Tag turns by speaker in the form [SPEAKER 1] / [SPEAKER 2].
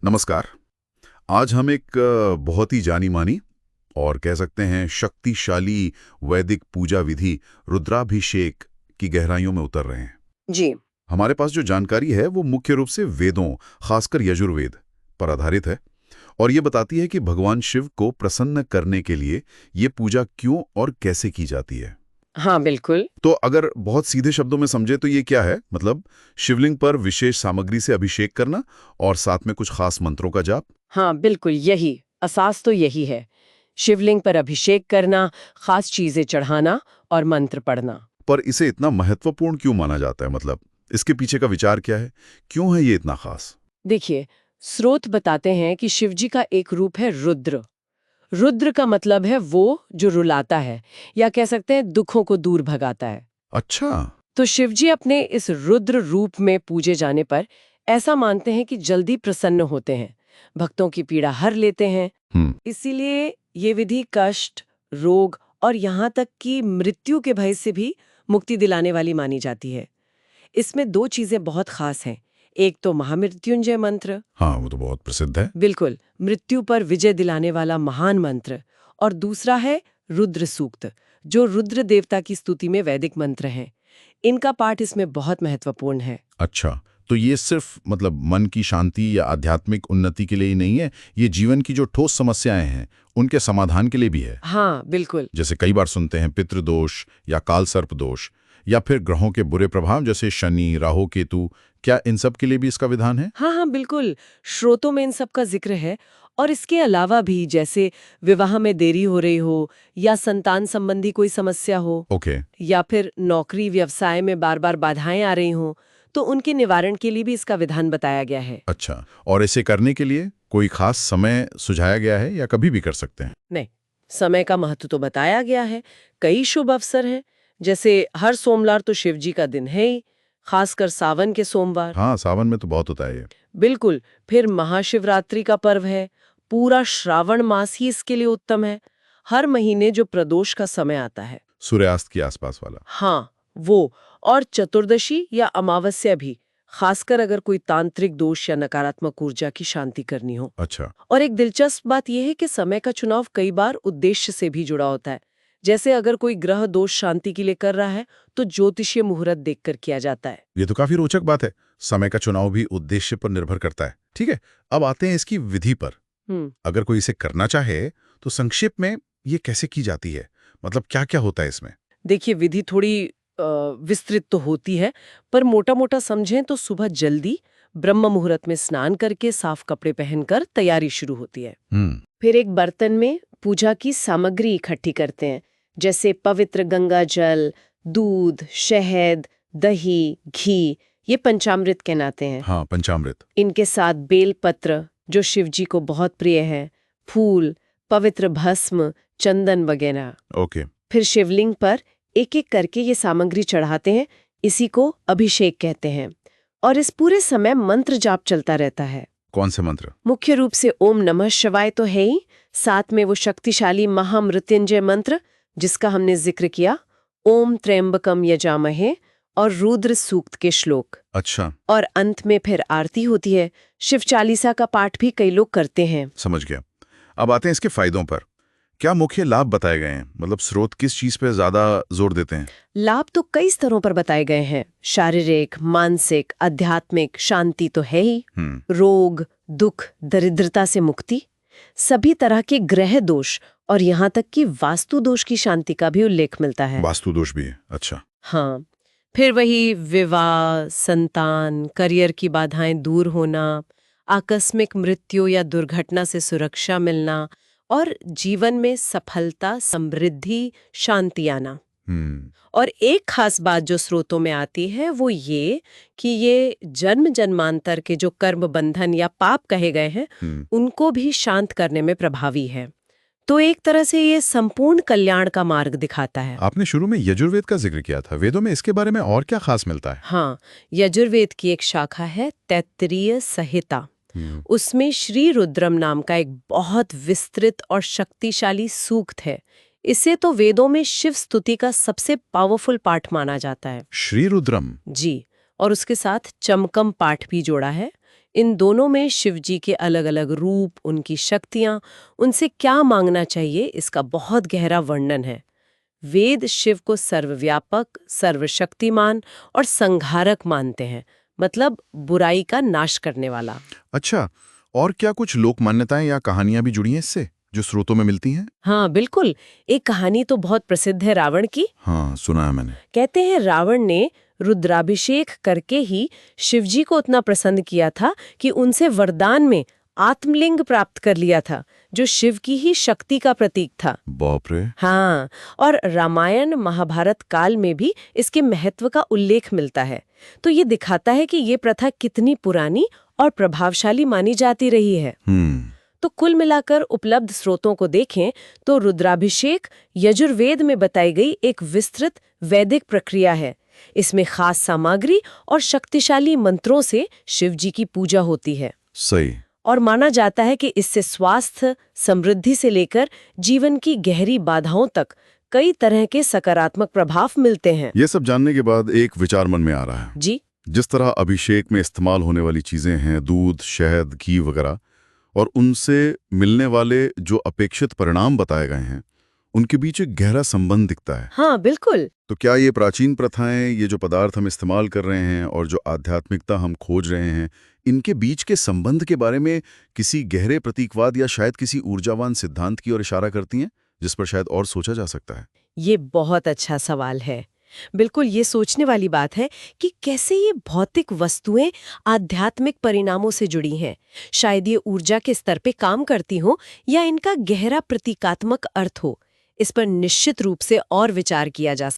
[SPEAKER 1] नमस्कार। आज हम एक बहुत ही जानी मानी और कह सकते हैं शक्तिशाली वैदिक पूजा विधि रुद्राभिषेक की गहराइयों में उतर रहे हैं।
[SPEAKER 2] जी।
[SPEAKER 1] हमारे पास जो जानकारी है वो मुख्य रूप से वेदों, खासकर यजुर्वेद पर आधारित है और ये बताती है कि भगवान शिव को प्रसन्न करने के लिए ये पूजा क्यों और कैसे की जाती है।
[SPEAKER 2] हाँ, बिल्कुल।
[SPEAKER 1] तो अगर बहुत सीधे शब्दों में समझे तो ये क्या है, मतलब शिवलिंग पर विशेष सामग्री से अभिषेक करना और साथ में कुछ खास मंत्रों का जाप।
[SPEAKER 2] हाँ, बिल्कुल यही, असास तो यही है। शिवलिंग पर अभिषेक करना, खास चीजें चढ़ाना और मंत्र पढ़ना।
[SPEAKER 1] पर इसे इतना महत्वपूर्ण क्यों माना जाता है, मतलब इसके पीछे का विचार क्या है, क्यों है ये इतना खास?
[SPEAKER 2] देखिए, स्रोत बताते हैं कि शिवजी का एक रूप है रुद्र। रुद्र का मतलब है वो जो रुलाता है, या कह सकते हैं दुखों को दूर भगाता है।
[SPEAKER 1] अच्छा।
[SPEAKER 2] तो शिवजी अपने इस रुद्र रूप में पूजे जाने पर ऐसा मानते हैं कि जल्दी प्रसन्न होते हैं, भक्तों की पीड़ा हर लेते हैं।
[SPEAKER 1] हम्म।
[SPEAKER 2] इसीलिए ये विधि कष्ट, रोग और यहाँ तक कि मृत्यु के भय से भी मुक्ति दिलाने वाली मानी जाती है। इसमें दो चीजें बहुत खास हैं। एक तो महामृत्युंजय मंत्र,
[SPEAKER 1] हाँ, वो तो बहुत प्रसिद्ध है।
[SPEAKER 2] बिल्कुल मृत्यु पर विजय दिलाने वाला महान मंत्र, और दूसरा है रुद्र सूक्त, जो रुद्र देवता की स्तुति में वैदिक मंत्र है। इनका पाठ इसमें बहुत महत्वपूर्ण है।
[SPEAKER 1] अच्छा, तो ये सिर्फ मतलब मन की शांति या आध्यात्मिक उन्नति के लिए ही नहीं है, ये जीवन की जो ठोस समस्याएं हैं उनके समाधान के लिए भी है।
[SPEAKER 2] हाँ, बिल्कुल।
[SPEAKER 1] जैसे कई बार सुनते हैं पितृदोष या काल सर्प दोष या फिर ग्रहों के बुरे प्रभाव जैसे शनि, राहु, केतु, क्या इन सब के लिए भी इसका विधान है?
[SPEAKER 2] हाँ हाँ, बिल्कुल। श्रोतों में इन सब का जिक्र है। और इसके अलावा भी, जैसे विवाह में देरी हो रही हो, या संतान संबंधी कोई समस्या हो,
[SPEAKER 1] ओके।
[SPEAKER 2] या फिर नौकरी व्यवसाय में बार बार बाधाएं आ रही हों, तो उनके निवारण के लिए भी इसका विधान बताया गया है।
[SPEAKER 1] अच्छा, और इसे करने के लिए कोई खास समय सुझाया गया है या कभी भी कर सकते हैं?
[SPEAKER 2] नहीं, समय का महत्व तो बताया गया है। कई शुभ अवसर हैं, जैसे हर सोमवार तो शिव जी का दिन है ही, खासकर सावन के सोमवार।
[SPEAKER 1] हाँ, सावन में तो बहुत होता है ये।
[SPEAKER 2] बिल्कुल। फिर महाशिवरात्रि का पर्व है, पूरा श्रावण मास ही इसके लिए उत्तम है। हर महीने जो प्रदोष का समय आता है,
[SPEAKER 1] सूर्यास्त के आसपास वाला।
[SPEAKER 2] हाँ वो, और चतुर्दशी या अमावस्या भी, खासकर अगर कोई तांत्रिक दोष या नकारात्मक ऊर्जा की शांति करनी हो।
[SPEAKER 1] अच्छा।
[SPEAKER 2] और एक दिलचस्प बात यह है कि समय का चुनाव कई बार उद्देश्य से भी जुड़ा होता है। जैसे अगर कोई ग्रह दोष शांति के लिए कर रहा है, तो ज्योतिषीय मुहूर्त देखकर किया जाता है।
[SPEAKER 1] ये तो काफी रोचक बात है। समय का चुनाव भी उद्देश्य पर निर्भर करता है। ठीक है, अब आते हैं इसकी विधि पर।
[SPEAKER 2] हम्म
[SPEAKER 1] अगर कोई इसे करना चाहे तो संक्षेप में ये कैसे की जाती है, मतलब क्या क्या होता है इसमें?
[SPEAKER 2] देखिए, विधि थोड़ी विस्तृत तो होती है, पर मोटा मोटा समझें तो सुबह जल्दी ब्रह्म मुहूर्त में स्नान करके साफ कपड़े पहनकर तैयारी शुरू होती है।
[SPEAKER 1] हम्म।
[SPEAKER 2] फिर एक बर्तन में पूजा की सामग्री इकट्ठी करते हैं, जैसे पवित्र गंगा जल, दूध, शहद, दही, घी, ये पंचामृत कहलाते हैं।
[SPEAKER 1] हाँ, पंचामृत।
[SPEAKER 2] इनके साथ बेल पत्र, जो शिव जी को बहुत प्रिय है, फूल, पवित्र भस्म, चंदन वगैरह।
[SPEAKER 1] ओके।
[SPEAKER 2] फिर शिवलिंग पर एक एक करके ये सामग्री चढ़ाते हैं। इसी को अभिषेक कहते हैं। और इस पूरे समय मंत्र जाप चलता रहता है।
[SPEAKER 1] कौन से मंत्र?
[SPEAKER 2] मुख्य रूप से ओम नमः शिवाय तो है ही, साथ में वो शक्तिशाली महामृत्युंजय मंत्र जिसका हमने जिक्र किया, ओम त्र्यंबकम यजामहे, और रुद्र सूक्त के श्लोक।
[SPEAKER 1] अच्छा,
[SPEAKER 2] और अंत में फिर आरती होती है। शिव चालीसा का पाठ भी कई लोग करते हैं।
[SPEAKER 1] समझ गया। अब आते हैं इसके फायदों पर। क्या मुख्य लाभ बताए गए हैं, मतलब स्रोत किस चीज पे ज्यादा जोर देते हैं?
[SPEAKER 2] लाभ तो कई स्तरों पर बताए गए हैं। शारीरिक, मानसिक, आध्यात्मिक शांति तो है ही, रोग, दुख, दरिद्रता से मुक्ति, सभी तरह के ग्रह दोष, और यहाँ तक कि वास्तु दोष की शांति का भी उल्लेख मिलता है।
[SPEAKER 1] वास्तु दोष भी है? अच्छा।
[SPEAKER 2] हाँ, फिर वही विवाह, संतान, करियर की बाधाएं दूर होना, आकस्मिक मृत्यु या दुर्घटना से सुरक्षा मिलना, और जीवन में सफलता, समृद्धि, शांति आना। और एक खास बात जो स्रोतों में आती है वो ये कि ये जन्म जन्मांतर के जो कर्म बंधन या पाप कहे गए हैं, उनको भी शांत करने में प्रभावी है। तो एक तरह से ये संपूर्ण कल्याण का मार्ग दिखाता है।
[SPEAKER 1] आपने शुरू में यजुर्वेद का जिक्र किया था, वेदों में इसके बारे में और क्या खास मिलता है?
[SPEAKER 2] हाँ, यजुर्वेद की एक शाखा है तैत्तिरीय संहिता। उसमें श्री रुद्रम नाम का एक बहुत विस्तृत और शक्तिशाली सूक्त है। इसे तो वेदों में शिव स्तुति का सबसे पावरफुल पाठ माना जाता है।
[SPEAKER 1] श्री रुद्रम?
[SPEAKER 2] जी, और उसके साथ चमकम पाठ भी जोड़ा है। इन दोनों में शिव जी के अलग अलग रूप, उनकी शक्तियां, उनसे क्या मांगना चाहिए, इसका बहुत गहरा वर्णन है। वेद शिव को सर्वव्यापक, सर्वशक्तिमान और संहारक मानते हैं, मतलब बुराई का नाश करने वाला।
[SPEAKER 3] अच्छा, और क्या कुछ लोक मान्यताएं या कहानियां भी जुड़ी हैं इससे, जो स्रोतों में मिलती हैं?
[SPEAKER 2] हाँ बिल्कुल। एक कहानी तो बहुत प्रसिद्ध है रावण की।
[SPEAKER 3] हाँ, सुना है मैंने।
[SPEAKER 2] कहते हैं रावण ने रुद्राभिषेक करके ही शिवजी को उतना प्रसन्न किया था कि उनसे वरदान में आत्मलिंग प्राप्त कर लिया था, जो शिव की ही शक्ति का प्रतीक था।
[SPEAKER 3] बाप रे।
[SPEAKER 2] हाँ, और रामायण महाभारत काल में भी इसके महत्व का उल्लेख मिलता है। तो ये दिखाता है कि ये प्रथा कितनी पुरानी और प्रभावशाली मानी जाती रही है। तो कुल मिलाकर उपलब्ध स्रोतों को देखें तो रुद्राभिषेक यजुर्वेद में बताई गई एक विस्तृत वैदिक प्रक्रिया है। इसमें खास सामग्री और शक्तिशाली मंत्रों से शिव जी की पूजा होती है।
[SPEAKER 3] सही।
[SPEAKER 2] और माना जाता है कि इससे स्वास्थ्य, समृद्धि से लेकर जीवन की गहरी बाधाओं तक कई तरह के सकारात्मक प्रभाव मिलते हैं।
[SPEAKER 1] ये सब जानने के बाद एक विचार मन में आ रहा है।
[SPEAKER 2] जी।
[SPEAKER 1] जिस तरह अभिषेक में इस्तेमाल होने वाली चीजें हैं, दूध, शहद, घी वगैरह, और उनसे मिलने वाले जो अपेक्षित परिणाम बताए गए हैं, उनके बीच एक गहरा संबंध दिखता है।
[SPEAKER 2] हाँ बिल्कुल।
[SPEAKER 1] तो क्या ये प्राचीन प्रथाएं, ये जो पदार्थ हम इस्तेमाल कर रहे हैं और जो आध्यात्मिकता हम खोज रहे हैं, इनके बीच के संबंध के बारे में किसी गहरे प्रतीकवाद या शायद किसी ऊर्जावान सिद्धांत की ओर इशारा करती हैं, जिस पर शायद और सोचा जा सकता है?
[SPEAKER 2] ये बहुत अच्छा सवाल है। बिल्कुल, ये सोचने वाली बात है कि कैसे ये भौतिक वस्तुएं आध्यात्मिक परिणामों से जुड़ी हैं। शायद ये ऊर्जा के स्तर पे काम करती हो या इनका गहरा प्रतीकात्मक अर्थ हो। इस पर निश्चित रूप से और विचार किया जा